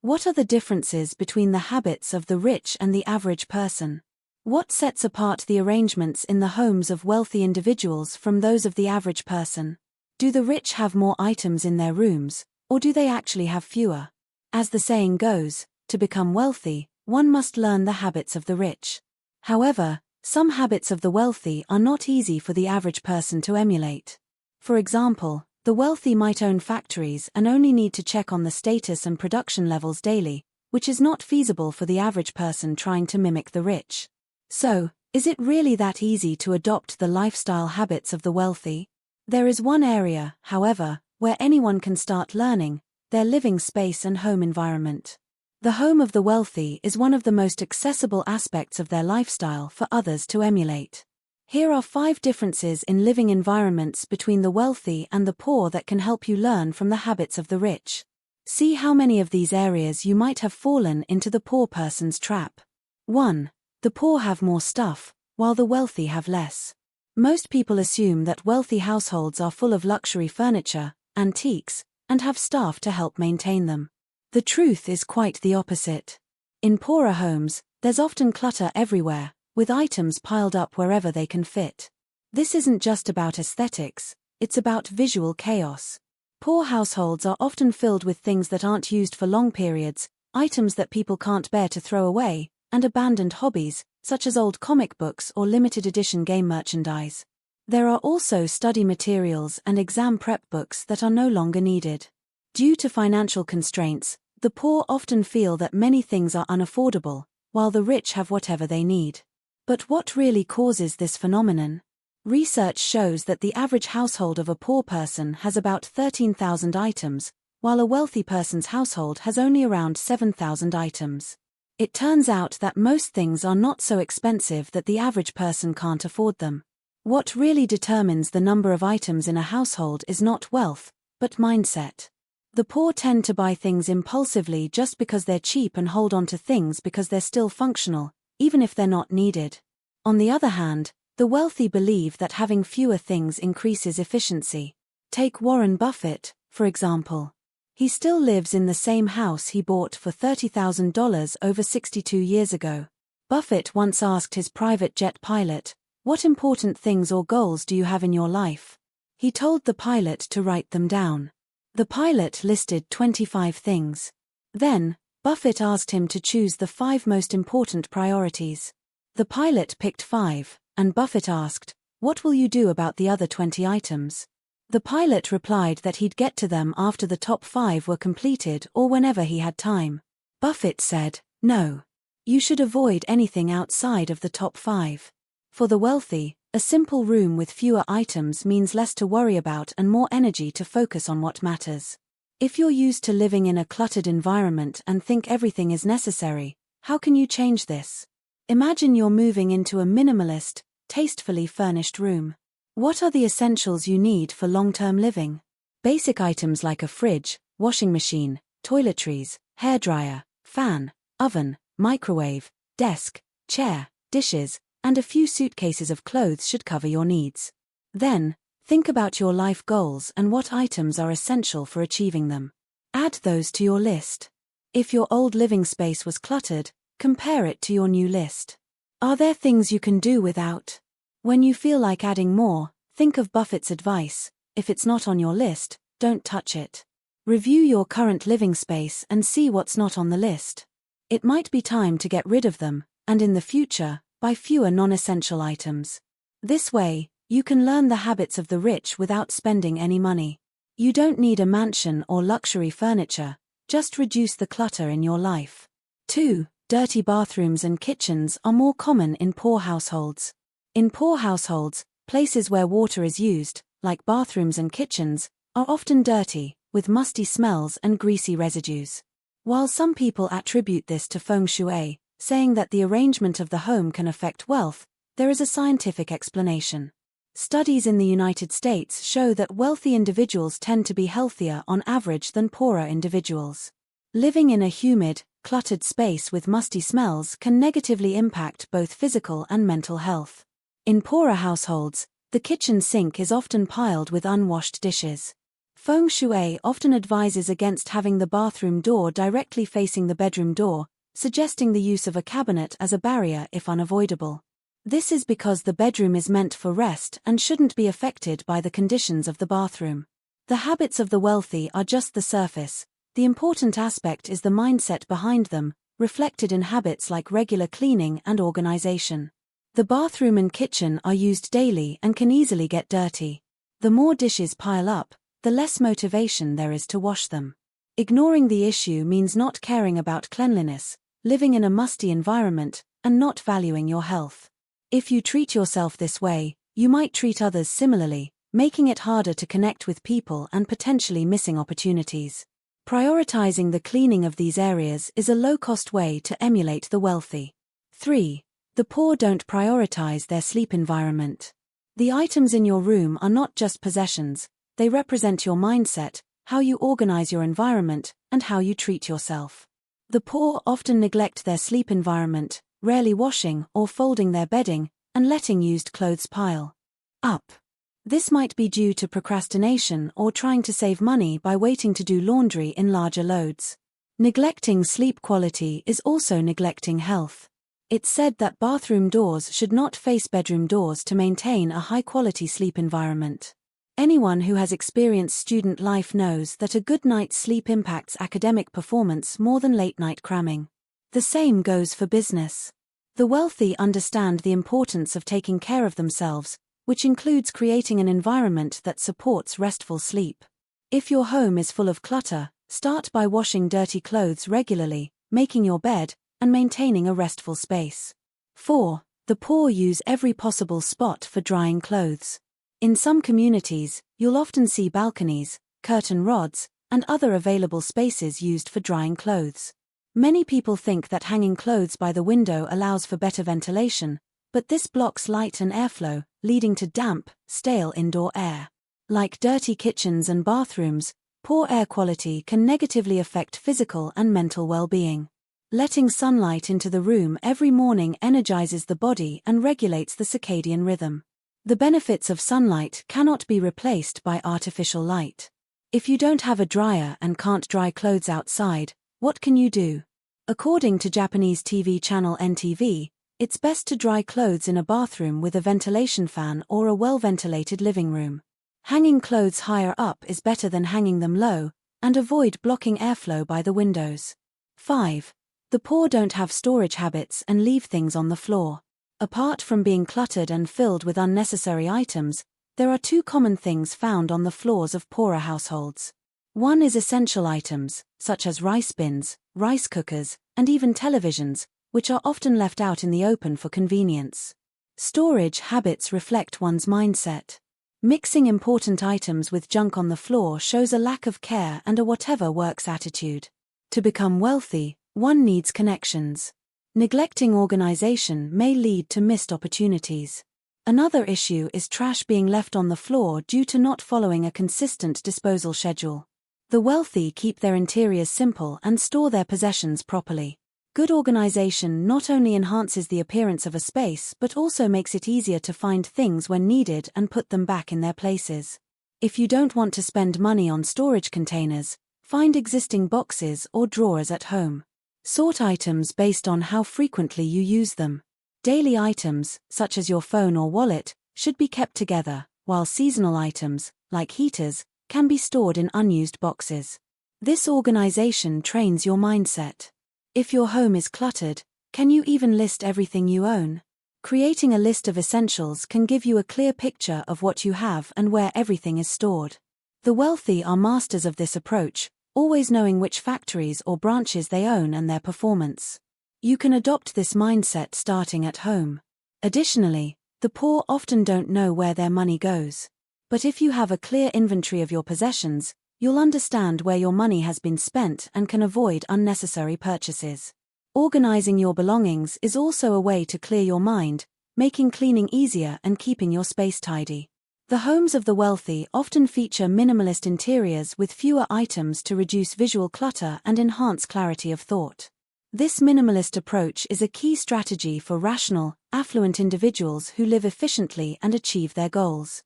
What are the differences between the habits of the rich and the average person? What sets apart the arrangements in the homes of wealthy individuals from those of the average person? Do the rich have more items in their rooms, or do they actually have fewer? As the saying goes, to become wealthy, one must learn the habits of the rich. However, some habits of the wealthy are not easy for the average person to emulate. For example, the wealthy might own factories and only need to check on the status and production levels daily, which is not feasible for the average person trying to mimic the rich. So, is it really that easy to adopt the lifestyle habits of the wealthy? There is one area, however, where anyone can start learning: their living space and home environment. The home of the wealthy is one of the most accessible aspects of their lifestyle for others to emulate. Here are 5 differences in living environments between the wealthy and the poor that can help you learn from the habits of the rich. See how many of these areas you might have fallen into the poor person's trap. 1. The poor have more stuff, while the wealthy have less. Most people assume that wealthy households are full of luxury furniture, antiques, and have staff to help maintain them. The truth is quite the opposite. In poorer homes, there's often clutter everywhere, with items piled up wherever they can fit. This isn't just about aesthetics, it's about visual chaos. Poor households are often filled with things that aren't used for long periods, items that people can't bear to throw away, and abandoned hobbies, such as old comic books or limited edition game merchandise. There are also study materials and exam prep books that are no longer needed. Due to financial constraints, the poor often feel that many things are unaffordable, while the rich have whatever they need. But what really causes this phenomenon? Research shows that the average household of a poor person has about 13,000 items, while a wealthy person's household has only around 7,000 items. It turns out that most things are not so expensive that the average person can't afford them. What really determines the number of items in a household is not wealth, but mindset. The poor tend to buy things impulsively just because they're cheap and hold on to things because they're still functional, even if they're not needed. On the other hand, the wealthy believe that having fewer things increases efficiency. Take Warren Buffett, for example. He still lives in the same house he bought for $30,000 over 62 years ago. Buffett once asked his private jet pilot, "What important things or goals do you have in your life?" He told the pilot to write them down. The pilot listed 25 things. Then, Buffett asked him to choose the 5 most important priorities. The pilot picked 5, and Buffett asked, "What will you do about the other 20 items?" The pilot replied that he'd get to them after the top 5 were completed or whenever he had time. Buffett said, "No. You should avoid anything outside of the top 5. For the wealthy, a simple room with fewer items means less to worry about and more energy to focus on what matters. If you're used to living in a cluttered environment and think everything is necessary, how can you change this? Imagine you're moving into a minimalist, tastefully furnished room. What are the essentials you need for long-term living? Basic items like a fridge, washing machine, toiletries, hairdryer, fan, oven, microwave, desk, chair, dishes, and a few suitcases of clothes should cover your needs. Then, think about your life goals and what items are essential for achieving them. Add those to your list. If your old living space was cluttered, compare it to your new list. Are there things you can do without? When you feel like adding more, think of Buffett's advice: if it's not on your list, don't touch it. Review your current living space and see what's not on the list. It might be time to get rid of them, and in the future, buy fewer non-essential items. This way, you can learn the habits of the rich without spending any money. You don't need a mansion or luxury furniture, just reduce the clutter in your life. 2. Dirty bathrooms and kitchens are more common in poor households. In poor households, places where water is used, like bathrooms and kitchens, are often dirty, with musty smells and greasy residues. While some people attribute this to feng shui, saying that the arrangement of the home can affect wealth, there is a scientific explanation. Studies in the United States show that wealthy individuals tend to be healthier on average than poorer individuals. Living in a humid, cluttered space with musty smells can negatively impact both physical and mental health. In poorer households, the kitchen sink is often piled with unwashed dishes. Feng Shui often advises against having the bathroom door directly facing the bedroom door, suggesting the use of a cabinet as a barrier if unavoidable. This is because the bedroom is meant for rest and shouldn't be affected by the conditions of the bathroom. The habits of the wealthy are just the surface. The important aspect is the mindset behind them, reflected in habits like regular cleaning and organization. The bathroom and kitchen are used daily and can easily get dirty. The more dishes pile up, the less motivation there is to wash them. Ignoring the issue means not caring about cleanliness, living in a musty environment, and not valuing your health. If you treat yourself this way, you might treat others similarly, making it harder to connect with people and potentially missing opportunities. Prioritizing the cleaning of these areas is a low-cost way to emulate the wealthy. 3. The poor don't prioritize their sleep environment. The items in your room are not just possessions, they represent your mindset, how you organize your environment, and how you treat yourself. The poor often neglect their sleep environment, rarely washing or folding their bedding, and letting used clothes pile up. This might be due to procrastination or trying to save money by waiting to do laundry in larger loads. Neglecting sleep quality is also neglecting health. It's said that bathroom doors should not face bedroom doors to maintain a high-quality sleep environment. Anyone who has experienced student life knows that a good night's sleep impacts academic performance more than late-night cramming. The same goes for business. The wealthy understand the importance of taking care of themselves, which includes creating an environment that supports restful sleep. If your home is full of clutter, start by washing dirty clothes regularly, making your bed, and maintaining a restful space. 4. The poor use every possible spot for drying clothes. In some communities, you'll often see balconies, curtain rods, and other available spaces used for drying clothes. Many people think that hanging clothes by the window allows for better ventilation, but this blocks light and airflow, leading to damp, stale indoor air. Like dirty kitchens and bathrooms, poor air quality can negatively affect physical and mental well-being. Letting sunlight into the room every morning energizes the body and regulates the circadian rhythm. The benefits of sunlight cannot be replaced by artificial light. If you don't have a dryer and can't dry clothes outside, what can you do? According to Japanese TV channel NTV, it's best to dry clothes in a bathroom with a ventilation fan or a well-ventilated living room. Hanging clothes higher up is better than hanging them low, and avoid blocking airflow by the windows. 5. The poor don't have storage habits and leave things on the floor. Apart from being cluttered and filled with unnecessary items, there are two common things found on the floors of poorer households. One is essential items, such as rice bins, rice cookers, and even televisions, which are often left out in the open for convenience. Storage habits reflect one's mindset. Mixing important items with junk on the floor shows a lack of care and a whatever works attitude. To become wealthy, one needs connections. Neglecting organization may lead to missed opportunities. Another issue is trash being left on the floor due to not following a consistent disposal schedule. The wealthy keep their interiors simple and store their possessions properly. Good organization not only enhances the appearance of a space but also makes it easier to find things when needed and put them back in their places. If you don't want to spend money on storage containers, find existing boxes or drawers at home. Sort items based on how frequently you use them. Daily items, such as your phone or wallet, should be kept together, while seasonal items, like heaters, can be stored in unused boxes. This organization trains your mindset. If your home is cluttered, can you even list everything you own? Creating a list of essentials can give you a clear picture of what you have and where everything is stored. The wealthy are masters of this approach, always knowing which factories or branches they own and their performance. You can adopt this mindset starting at home. Additionally, the poor often don't know where their money goes. But if you have a clear inventory of your possessions, you'll understand where your money has been spent and can avoid unnecessary purchases. Organizing your belongings is also a way to clear your mind, making cleaning easier and keeping your space tidy. The homes of the wealthy often feature minimalist interiors with fewer items to reduce visual clutter and enhance clarity of thought. This minimalist approach is a key strategy for rational, affluent individuals who live efficiently and achieve their goals.